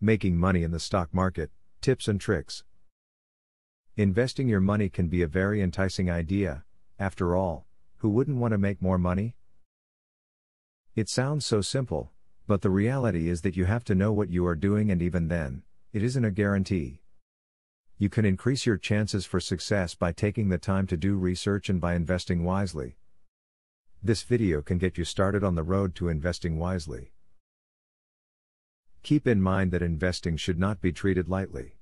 Making money in the stock market, tips and tricks. Investing your money can be a very enticing idea. After all, who wouldn't want to make more money? It sounds so simple, but the reality is that you have to know what you are doing, and even then, it isn't a guarantee. You can increase your chances for success by taking the time to do research and by investing wisely. This video can get you started on the road to investing wisely. Keep in mind that investing should not be treated lightly.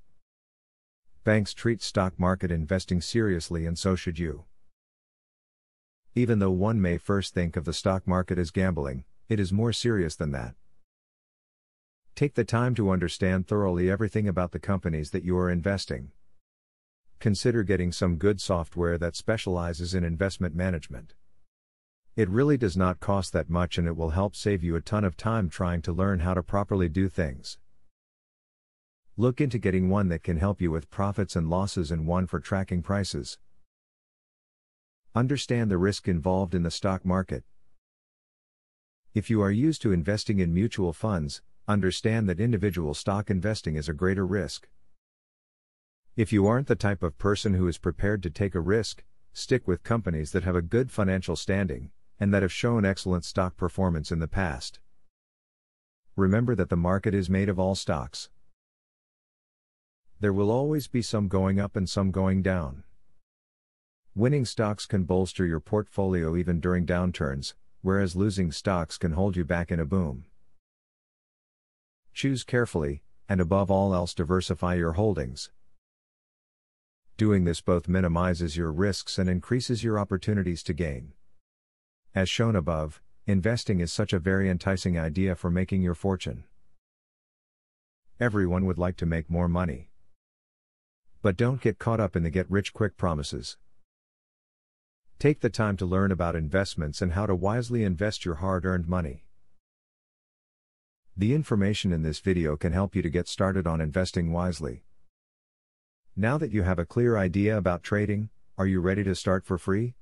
Banks treat stock market investing seriously, and so should you. Even though one may first think of the stock market as gambling, it is more serious than that. Take the time to understand thoroughly everything about the companies that you are investing. Consider getting some good software that specializes in investment management. It really does not cost that much, and it will help save you a ton of time trying to learn how to properly do things. Look into getting one that can help you with profits and losses and one for tracking prices. Understand the risk involved in the stock market. If you are used to investing in mutual funds, understand that individual stock investing is a greater risk. If you aren't the type of person who is prepared to take a risk, stick with companies that have a good financial standing, and that have shown excellent stock performance in the past. Remember that the market is made of all stocks. There will always be some going up and some going down. Winning stocks can bolster your portfolio even during downturns, whereas losing stocks can hold you back in a boom. Choose carefully, and above all else, diversify your holdings. Doing this both minimizes your risks and increases your opportunities to gain. As shown above, investing is such a very enticing idea for making your fortune. Everyone would like to make more money. But don't get caught up in the get-rich-quick promises. Take the time to learn about investments and how to wisely invest your hard-earned money. The information in this video can help you to get started on investing wisely. Now that you have a clear idea about trading, are you ready to start for free?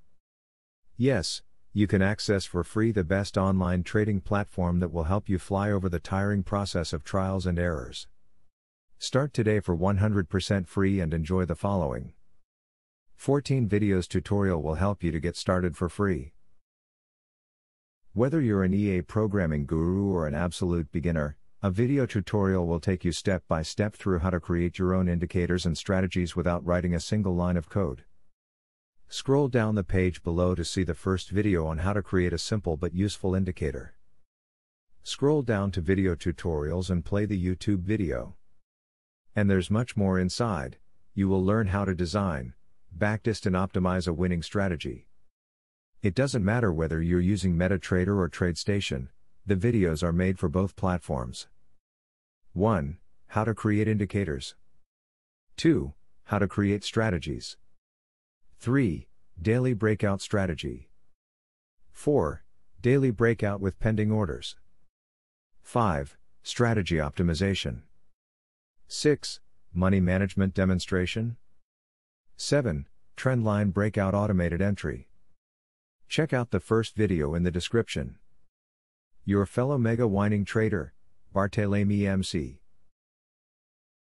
Yes, you can access for free the best online trading platform that will help you fly over the tiring process of trials and errors. Start today for 100% free and enjoy the following 14 videos tutorial will help you to get started for free. Whether you're an EA programming guru or an absolute beginner, a video tutorial will take you step by step through how to create your own indicators and strategies without writing a single line of code. Scroll down the page below to see the first video on how to create a simple but useful indicator. Scroll down to video tutorials and play the YouTube video. And there's much more inside. You will learn how to design, backtest and optimize a winning strategy. It doesn't matter whether you're using MetaTrader or TradeStation, the videos are made for both platforms. 1. How to create indicators. 2. How to create strategies. 3. Daily breakout strategy. 4. Daily breakout with pending orders. 5. Strategy optimization. 6. Money management demonstration. 7. Trendline breakout automated entry. Check out the first video in the description. Your fellow mega winning trader, Barthélemy MC.